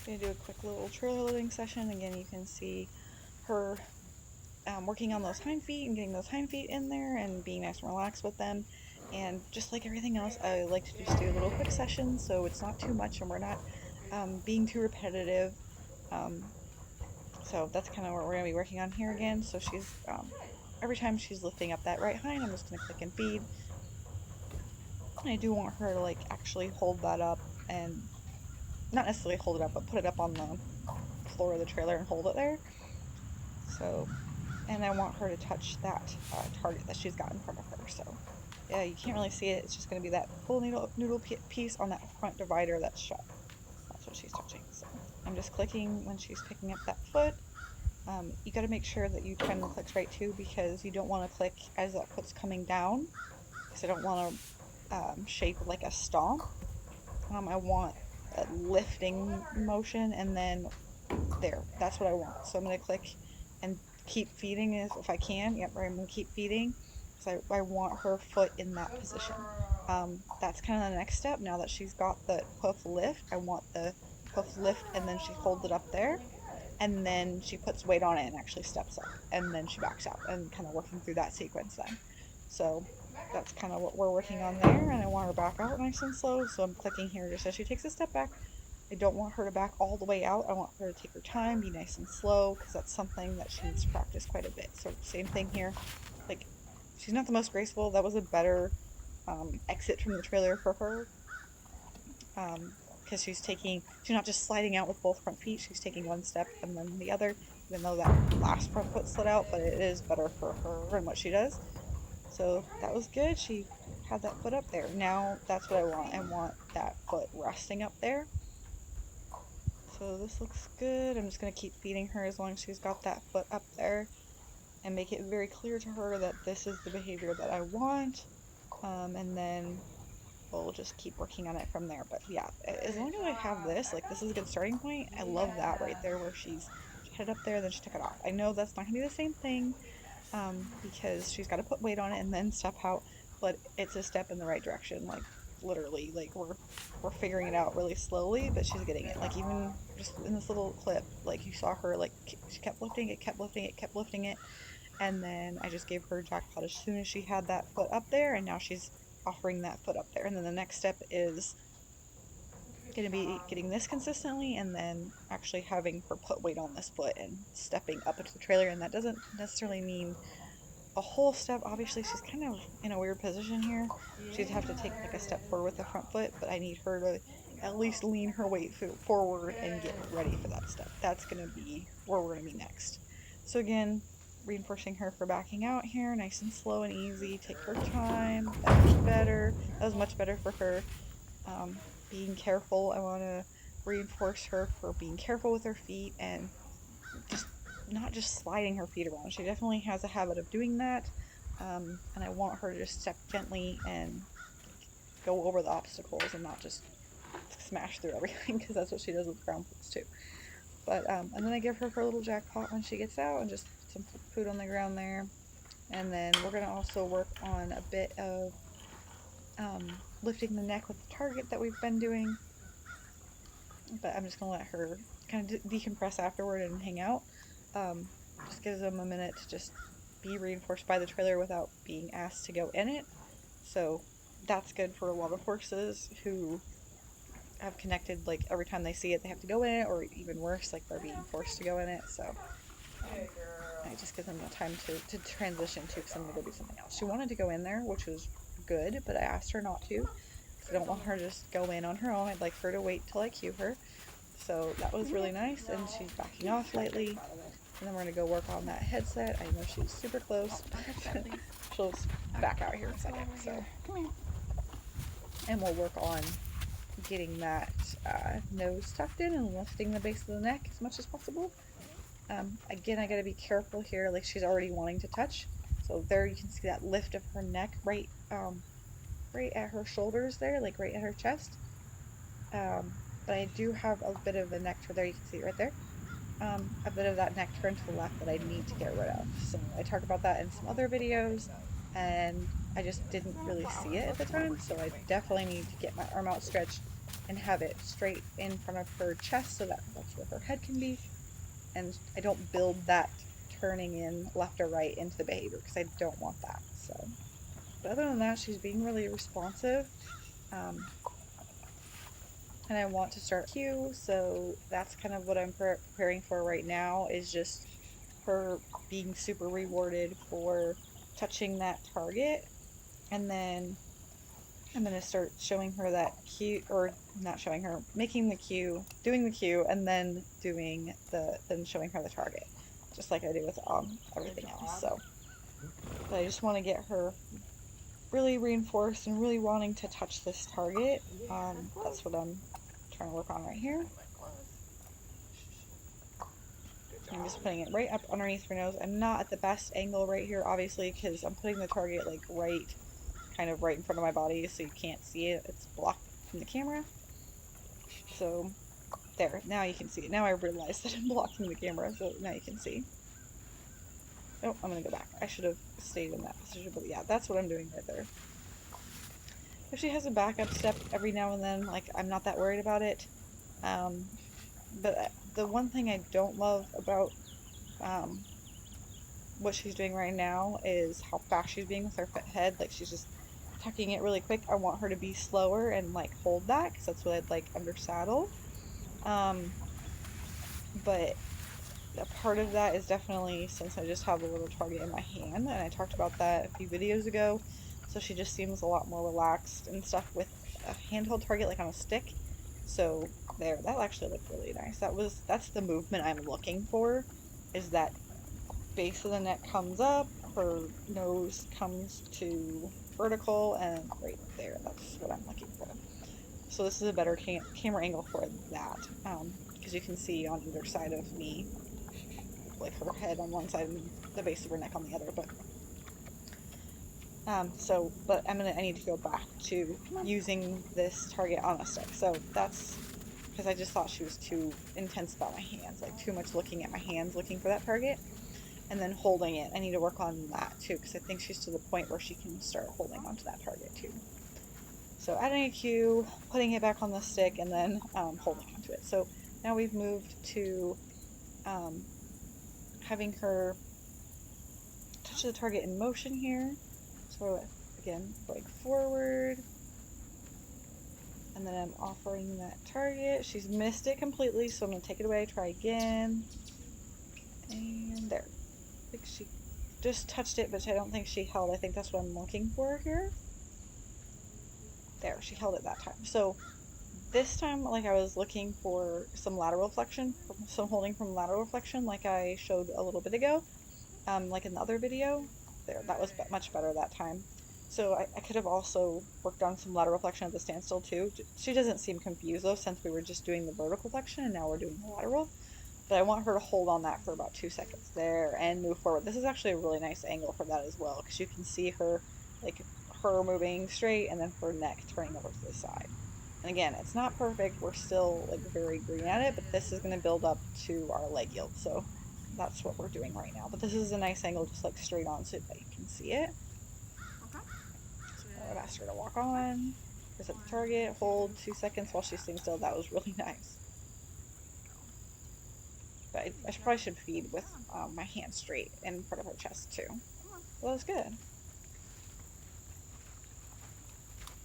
Gonna do a quick little trailer loading session. Again, you can see her working on those hind feet and getting those hind feet in there and being nice and relaxed with them. And just like everything else, I like to just do little quick sessions so it's not too much and we're not being too repetitive. So that's kind of what we're going to be working on here again. So she's, every time she's lifting up that right hind, I'm just going to click and feed. I do want her to like actually hold that up and not necessarily hold it up, but put it up on the floor of the trailer and hold it there. So, and I want her to touch that target that she's got in front of her. So, yeah, you can't really see it. It's just going to be that full noodle piece on that front divider that's shut. That's what she's touching. So, I'm just clicking when she's picking up that foot. You got to make sure that you time the clicks right too, because you don't want to click as that foot's coming down, because I don't want to shape like a stomp. I want a lifting motion, and then there, that's what I want. So I'm going to click and keep feeding if I can. Yep, I'm going to keep feeding because I want her foot in that position. That's kind of the next step. Now that she's got the hoof lift, I want the hoof lift and then she holds it up there, and then she puts weight on it and actually steps up, and then she backs out, and kind of working through that sequence then. So that's kind of what we're working on there, and I want her back out nice and slow, so I'm clicking here just as she takes a step back. I don't want her to back all the way out. I want her to take her time, be nice and slow, because that's something that she needs to practice quite a bit. So same thing here. Like, she's not the most graceful. That was a better exit from the trailer for her. Because she's not just sliding out with both front feet. She's taking one step and then the other, even though that last front foot slid out, but it is better for her and what she does. So that was good. She had that foot up there. Now that's what I want. I want that foot resting up there. So this looks good. I'm just going to keep feeding her as long as she's got that foot up there, and make it very clear to her that this is the behavior that I want. And then we'll just keep working on it from there. But yeah, as long as I have this, like, this is a good starting point. I love that right there where she had it up there, then she took it off. I know that's not going to be the same thing because she's got to put weight on it and then step out, but it's a step in the right direction. Like, literally, like, we're figuring it out really slowly, but she's getting it. Like, even just in this little clip, like, you saw her, like, she kept lifting it, kept lifting it, kept lifting it, and then I just gave her a jackpot as soon as she had that foot up there, and now she's offering that foot up there. And then the next step is going to be getting this consistently, and then actually having her put weight on this foot and stepping up into the trailer. And that doesn't necessarily mean a whole step. Obviously, she's kind of in a weird position here. She'd have to take like a step forward with the front foot, but I need her to at least lean her weight forward and get ready for that step. That's going to be where we're going to be next. So again, reinforcing her for backing out here, nice and slow and easy. Take her time. That was better. That was much better for her. Being careful. I want to reinforce her for being careful with her feet and just not just sliding her feet around. She definitely has a habit of doing that, and I want her to just step gently and go over the obstacles and not just smash through everything, because that's what she does with ground foots too. But and then I give her her little jackpot when she gets out, and just put some food on the ground there. And then we're gonna also work on a bit of lifting the neck with the target that we've been doing. But I'm just gonna let her kind of decompress afterward and hang out. Just gives them a minute to just be reinforced by the trailer without being asked to go in it. So that's good for a lot of horses who have connected, like, every time they see it they have to go in it, or even worse, like, they're being forced to go in it. So I just give them the time to transition to, because I'm gonna go do something else. She wanted to go in there, which was good, but I asked her not to, because I don't want her to just go in on her own. I'd like her to wait till I cue her. So that was really nice, and she's backing off lightly. And then we're going to go work on that headset. I know she's super close, but she'll back out here in a second. So, and we'll work on getting that nose tucked in and lifting the base of the neck as much as possible. Again, I got to be careful here. Like, she's already wanting to touch. So there you can see that lift of her neck right at her shoulders there, like right at her chest. But I do have a bit of a neck turn there. You can see it right there. A bit of that neck turn to the left that I need to get rid of. So I talked about that in some other videos, and I just didn't really see it at the time. So I definitely need to get my arm outstretched, and have it straight in front of her chest so that that's where her head can be. And I don't build that turning in left or right into the behavior because I don't want that. So, but other than that, she's being really responsive. Um, and I want to start cue, so that's kind of what I'm preparing for right now, is just her being super rewarded for touching that target, and then I'm going to start showing her that cue, or not showing her, making the cue, doing the cue, and then showing her the target, just like I do with everything else. So, but I just want to get her really reinforced and really wanting to touch this target. That's what I'm trying to work on right here. I'm just putting it right up underneath her nose. I'm not at the best angle right here, obviously, because I'm putting the target like kind of right in front of my body, so you can't see it. It's blocked from the camera. So there, now you can see it. Now I realize that I'm blocking the camera, so now you can see. Oh, I'm gonna go back. I should have stayed in that position, but yeah, that's what I'm doing right there. If she has a backup step every now and then, like, I'm not that worried about it. But the one thing I don't love about what she's doing right now is how fast she's being with her head. Like, she's just tucking it really quick. I want her to be slower and like hold that, because that's what I'd like under saddle. But a part of that is definitely since I just have a little target in my hand, and I talked about that a few videos ago. So she just seems a lot more relaxed and stuff with a handheld target, like on a stick. So there, that actually looked really nice. That's the movement I'm looking for, is that base of the neck comes up, her nose comes to vertical, and right there, that's what I'm looking for. So this is a better camera angle for that, because you can see on either side of me, like her head on one side and the base of her neck on the other. But I need to go back to using this target on a stick. So that's because I just thought she was too intense about my hands, like too much looking at my hands, looking for that target, and then holding it. I need to work on that too, because I think she's to the point where she can start holding onto that target too. So adding a cue, putting it back on the stick, and then holding onto it. So now we've moved to having her touch the target in motion here. So again, going forward, and then I'm offering that target. She's missed it completely, so I'm going to take it away, try again, and there. I think she just touched it, but I don't think she held. I think that's what I'm looking for here. There, she held it that time. So this time, like, I was looking for some lateral flexion, some holding from lateral flexion, like I showed a little bit ago, like in the other video. There, that was much better that time. So I could have also worked on some lateral flexion at the standstill too. She doesn't seem confused though, since we were just doing the vertical flexion and now we're doing the lateral. But I want her to hold on that for about 2 seconds there and move forward. This is actually a really nice angle for that as well, because you can see her, like, her moving straight and then her neck turning over to the side. And again, it's not perfect. We're still like very green at it, but this is going to build up to our leg yield. So that's what we're doing right now. But this is a nice angle, just like straight on, so that you can see it. So I've asked her to walk on, set the target, hold 2 seconds while she's staying still. That was really nice. But I probably should feed with my hand straight in front of her chest too. Well, that was good.